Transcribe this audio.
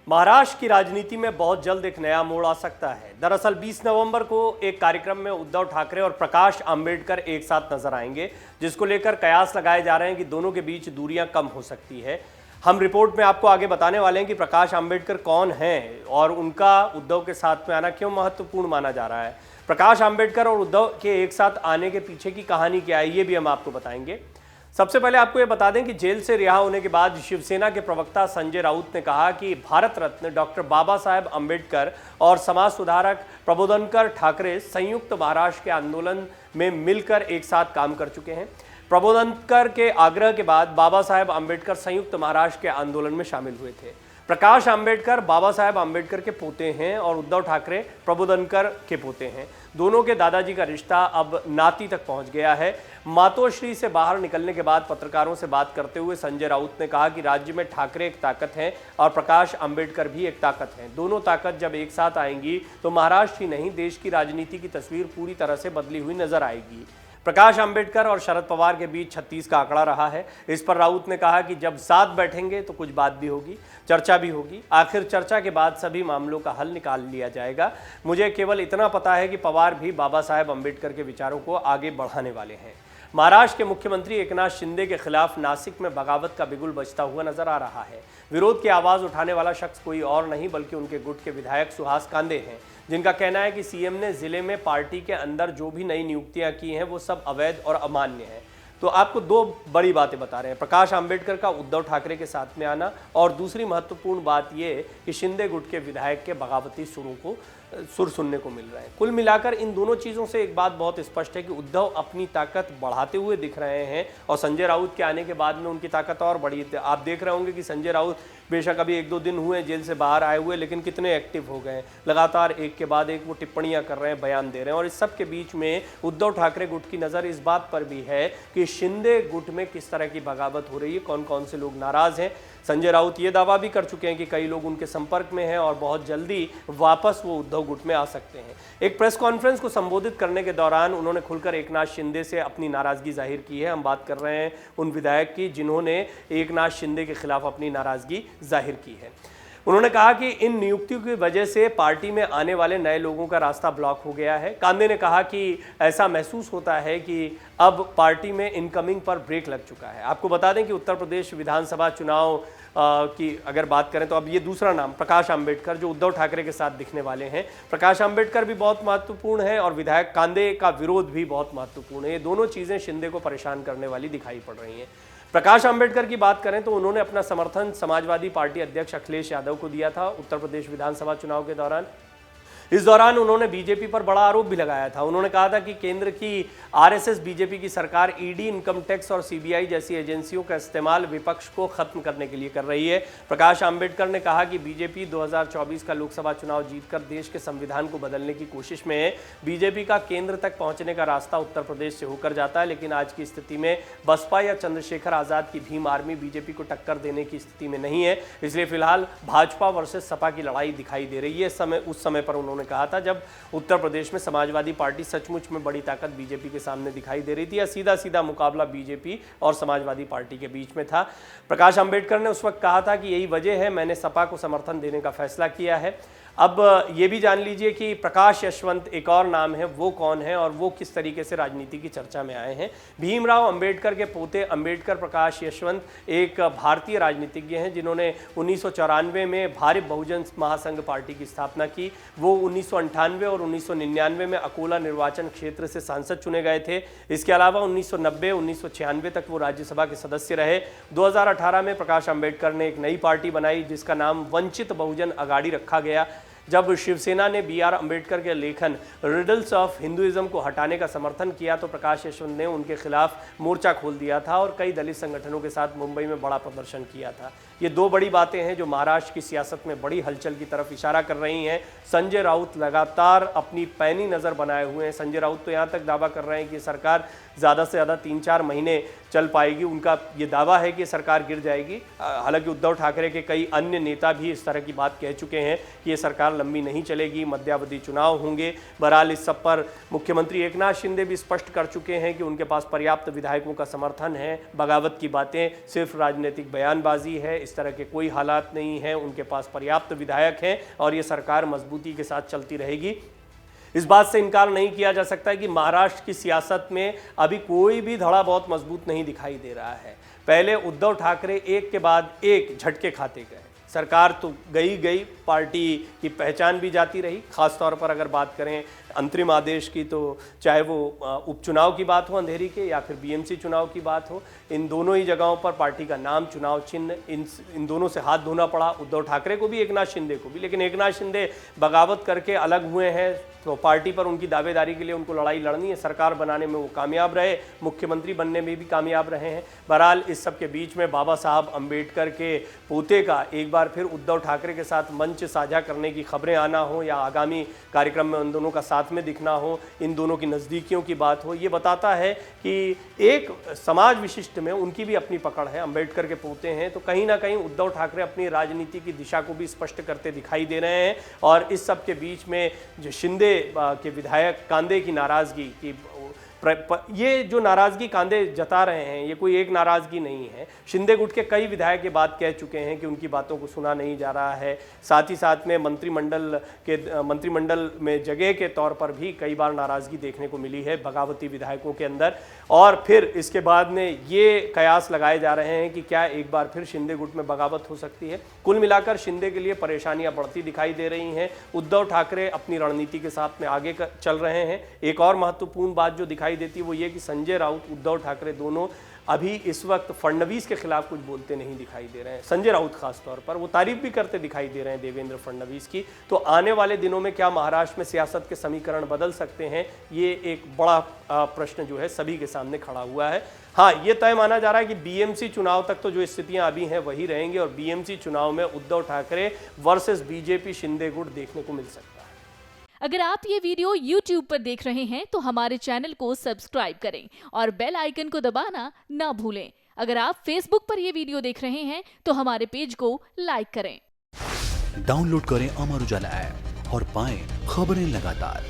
महाराष्ट्र की राजनीति में बहुत जल्द एक नया मोड़ आ सकता है। दरअसल 20 नवंबर को एक कार्यक्रम में उद्धव ठाकरे और प्रकाश आंबेडकर एक साथ नजर आएंगे, जिसको लेकर कयास लगाए जा रहे हैं कि दोनों के बीच दूरियां कम हो सकती है। हम रिपोर्ट में आपको आगे बताने वाले हैं कि प्रकाश आंबेडकर कौन हैं और उनका उद्धव के साथ में आना क्यों महत्वपूर्ण माना जा रहा है। प्रकाश आंबेडकर और उद्धव के एक साथ आने के पीछे की कहानी क्या है, ये भी हम आपको बताएंगे। सबसे पहले आपको ये बता दें कि जेल से रिहा होने के बाद शिवसेना के प्रवक्ता संजय राउत ने कहा कि भारत रत्न डॉक्टर बाबा साहेब अम्बेडकर और समाज सुधारक प्रबोधनकर ठाकरे संयुक्त महाराष्ट्र के आंदोलन में मिलकर एक साथ काम कर चुके हैं। प्रबोधनकर के आग्रह के बाद बाबा साहेब अम्बेडकर संयुक्त महाराष्ट्र के आंदोलन में शामिल हुए थे। प्रकाश आंबेडकर बाबा साहेब अम्बेडकर के पोते हैं और उद्धव ठाकरे प्रबोधनकर के पोते हैं। दोनों के दादाजी का रिश्ता अब नाती तक पहुंच गया है। मातोश्री से बाहर निकलने के बाद पत्रकारों से बात करते हुए संजय राउत ने कहा कि राज्य में ठाकरे एक ताकत है और प्रकाश आंबेडकर भी एक ताकत है। दोनों ताकत जब एक साथ आएंगी तो महाराष्ट्र ही नहीं, देश की राजनीति की तस्वीर पूरी तरह से बदली हुई नजर आएगी। प्रकाश आंबेडकर और शरद पवार के बीच 36 का आंकड़ा रहा है। इस पर राउत ने कहा कि जब साथ बैठेंगे तो कुछ बात भी होगी, चर्चा भी होगी। आखिर चर्चा के बाद सभी मामलों का हल निकाल लिया जाएगा। मुझे केवल इतना पता है कि पवार भी बाबा साहेब अम्बेडकर के विचारों को आगे बढ़ाने वाले हैं। महाराष्ट्र के मुख्यमंत्री एकनाथ शिंदे के खिलाफ नासिक में बगावत का बिगुल बजता हुआ नजर आ रहा है। विरोध की आवाज उठाने वाला शख्स कोई और नहीं बल्कि उनके गुट के विधायक सुहास कांदे हैं, जिनका कहना है कि सीएम ने जिले में पार्टी के अंदर जो भी नई नियुक्तियां की हैं वो सब अवैध और अमान्य है। तो आपको दो बड़ी बातें बता रहे हैं, प्रकाश आंबेडकर का उद्धव ठाकरे के साथ में आना और दूसरी महत्वपूर्ण बात यह कि शिंदे गुट के विधायक के बगावती सुर सुनने को मिल रहे हैं। कुल मिलाकर इन दोनों चीज़ों से एक बात बहुत स्पष्ट है कि उद्धव अपनी ताकत बढ़ाते हुए दिख रहे हैं और संजय राउत के आने के बाद में उनकी ताकत और बढ़ी। आप देख रहे होंगे कि संजय राउत बेशक अभी 1-2 दिन हुए जेल से बाहर आए हुए, लेकिन कितने एक्टिव हो गए। लगातार एक के बाद एक वो टिप्पणियां कर रहे हैं, बयान दे रहे हैं। और इस सब के बीच में उद्धव ठाकरे गुट की नज़र इस बात पर भी है कि शिंदे गुट में किस तरह की बगावत हो रही है, कौन कौन से लोग नाराज हैं। संजय राउत ये दावा भी कर चुके हैं कि कई लोग उनके संपर्क में हैं और बहुत जल्दी वापस वो उद्धव गुट में आ सकते हैं। एक प्रेस कॉन्फ्रेंस को संबोधित करने के दौरान उन्होंने खुलकर एकनाथ शिंदे से अपनी नाराजगी जाहिर की है। हम बात कर रहे हैं उन विधायक की जिन्होंने एकनाथ शिंदे के खिलाफ अपनी नाराजगी जाहिर की है। उन्होंने कहा कि इन नियुक्तियों की वजह से पार्टी में आने वाले नए लोगों का रास्ता ब्लॉक हो गया है। कांदे ने कहा कि ऐसा महसूस होता है कि अब पार्टी में इनकमिंग पर ब्रेक लग चुका है। आपको बता दें कि उत्तर प्रदेश विधानसभा चुनाव की अगर बात करें तो अब ये दूसरा नाम प्रकाश आंबेडकर जो उद्धव ठाकरे के साथ दिखने वाले हैं। प्रकाश आंबेडकर भी बहुत महत्वपूर्ण है और विधायक कांदे का विरोध भी बहुत महत्वपूर्ण है। ये दोनों चीज़ें शिंदे को परेशान करने वाली दिखाई पड़ रही हैं। प्रकाश आंबेडकर की बात करें तो उन्होंने अपना समर्थन समाजवादी पार्टी अध्यक्ष अखिलेश यादव को दिया था उत्तर प्रदेश विधानसभा चुनाव के दौरान। इस दौरान उन्होंने बीजेपी पर बड़ा आरोप भी लगाया था। उन्होंने कहा था कि केंद्र की आरएसएस बीजेपी की सरकार ईडी, इनकम टैक्स और सीबीआई जैसी एजेंसियों का इस्तेमाल विपक्ष को खत्म करने के लिए कर रही है। प्रकाश आंबेडकर ने कहा कि बीजेपी 2024 का लोकसभा चुनाव जीतकर देश के संविधान को बदलने की कोशिश में है। बीजेपी का केंद्र तक पहुंचने का रास्ता उत्तर प्रदेश से होकर जाता है, लेकिन आज की स्थिति में बसपा या चंद्रशेखर आजाद की भीम आर्मी बीजेपी को टक्कर देने की स्थिति में नहीं है। इसलिए फिलहाल भाजपा वर्सेस सपा की लड़ाई दिखाई दे रही है। उस समय पर उन्होंने कहा था जब उत्तर प्रदेश में समाजवादी पार्टी सचमुच में बड़ी ताकत बीजेपी के सामने दिखाई दे रही थी या सीधा सीधा मुकाबला बीजेपी और समाजवादी पार्टी के बीच में था। प्रकाश आंबेडकर ने उस वक्त कहा था कि यही वजह है मैंने सपा को समर्थन देने का फैसला किया है। अब ये भी जान लीजिए कि प्रकाश यशवंत एक और नाम है, वो कौन है और वो किस तरीके से राजनीति की चर्चा में आए हैं। भीमराव अंबेडकर के पोते अंबेडकर प्रकाश यशवंत एक भारतीय राजनीतिज्ञ हैं जिन्होंने 1994 में भारिप बहुजन महासंघ पार्टी की स्थापना की। वो 1998 और 1999 में अकोला निर्वाचन क्षेत्र से सांसद चुने गए थे। इसके अलावा 1990-1996 तक वो राज्यसभा के सदस्य रहे। 2018 में प्रकाश आंबेडकर ने एक नई पार्टी बनाई जिसका नाम वंचित बहुजन अगाड़ी रखा गया। जब शिवसेना ने बी आर अम्बेडकर के लेखन रिडल्स ऑफ हिंदुइज्म को हटाने का समर्थन किया तो प्रकाश यशवंत ने उनके खिलाफ मोर्चा खोल दिया था और कई दलित संगठनों के साथ मुंबई में बड़ा प्रदर्शन किया था। ये दो बड़ी बातें हैं जो महाराष्ट्र की सियासत में बड़ी हलचल की तरफ इशारा कर रही हैं। संजय राउत लगातार अपनी पैनी नज़र बनाए हुए हैं। संजय राउत तो यहाँ तक दावा कर रहे हैं कि सरकार ज़्यादा से ज़्यादा 3-4 महीने चल पाएगी। उनका ये दावा है कि सरकार गिर जाएगी। हालांकि उद्धव ठाकरे के कई अन्य नेता भी इस तरह की बात कह चुके हैं कि ये सरकार लंबी नहीं चलेगी, मध्यावधि चुनाव होंगे। बहरहाल इस सब पर मुख्यमंत्री एकनाथ शिंदे भी स्पष्ट कर चुके हैं कि उनके पास पर्याप्त विधायकों का समर्थन है। बगावत की बातें सिर्फ राजनीतिक बयानबाजी है, इस तरह के कोई हालात नहीं है। उनके पास पर्याप्त विधायक हैं और ये सरकार मजबूती के साथ चलती रहेगी। इस बात से इनकार नहीं किया जा सकता कि महाराष्ट्र की सियासत में अभी कोई भी धड़ा बहुत मजबूत नहीं दिखाई दे रहा है। पहले उद्धव ठाकरे एक के बाद एक झटके खाते गए। सरकार तो गई, पार्टी की पहचान भी जाती रही। खासतौर पर अगर बात करें अंतरिम आदेश की, तो चाहे वो उपचुनाव की बात हो अंधेरी के या फिर बीएमसी चुनाव की बात हो, इन दोनों ही जगहों पर पार्टी का नाम, चुनाव चिन्ह, इन दोनों से हाथ धोना पड़ा उद्धव ठाकरे को भी, एकनाथ शिंदे को भी। लेकिन एकनाथ शिंदे बगावत करके अलग हुए हैं, तो पार्टी पर उनकी दावेदारी के लिए उनको लड़ाई लड़नी है। सरकार बनाने में वो कामयाब रहे, मुख्यमंत्री बनने में भी कामयाब रहे हैं। बहरहाल इस सब के बीच में बाबा साहब अम्बेडकर के पोते का एक बार फिर उद्धव ठाकरे के साथ मंच साझा करने की खबरें आना हो या आगामी कार्यक्रम में उन दोनों का साथ में दिखना हो, इन दोनों की नज़दीकियों की बात हो, ये बताता है कि एक समाज विशिष्ट में उनकी भी अपनी पकड़ है। अम्बेडकर के पोते हैं, तो कहीं ना कहीं उद्धव ठाकरे अपनी राजनीति की दिशा को भी स्पष्ट करते दिखाई दे रहे हैं। और इस सब के बीच में जो शिंदे के विधायक कांदे की नाराज़गी की, ये जो नाराज़गी कांदे जता रहे हैं, ये कोई एक नाराज़गी नहीं है। शिंदे गुट के कई विधायक ये बात कह चुके हैं कि उनकी बातों को सुना नहीं जा रहा है। साथ ही साथ में मंत्रिमंडल में जगह के तौर पर भी कई बार नाराज़गी देखने को मिली है बगावती विधायकों के अंदर। और फिर इसके बाद में ये कयास लगाए जा रहे हैं कि क्या एक बार फिर शिंदे गुट में बगावत हो सकती है। कुल मिलाकर शिंदे के लिए परेशानियां बढ़ती दिखाई दे रही हैं। उद्धव ठाकरे अपनी रणनीति के साथ में आगे चल रहे हैं। एक और महत्वपूर्ण बात जो दिखाई देती है वो ये कि संजय राउत, उद्धव ठाकरे दोनों अभी इस वक्त फडणवीस के खिलाफ कुछ बोलते नहीं दिखाई दे रहे हैं। संजय राउत खास तौर पर वो तारीफ भी करते दिखाई दे रहे हैं देवेंद्र फडणवीस की। तो आने वाले दिनों में क्या महाराष्ट्र में सियासत के समीकरण बदल सकते हैं, ये एक बड़ा प्रश्न जो है सभी के सामने खड़ा हुआ है। हाँ, ये तय माना जा रहा है कि बीएमसी चुनाव तक तो जो स्थितियां अभी हैं वही रहेंगी और बीएमसी चुनाव में उद्धव ठाकरे वर्सेस बीजेपी शिंदे गुट देखने को मिल सकता है। अगर आप ये वीडियो YouTube पर देख रहे हैं तो हमारे चैनल को सब्सक्राइब करें और बेल आइकन को दबाना ना भूलें। अगर आप Facebook पर ये वीडियो देख रहे हैं तो हमारे पेज को लाइक करें। डाउनलोड करें अमर उजाला ऐप और पाएं खबरें लगातार।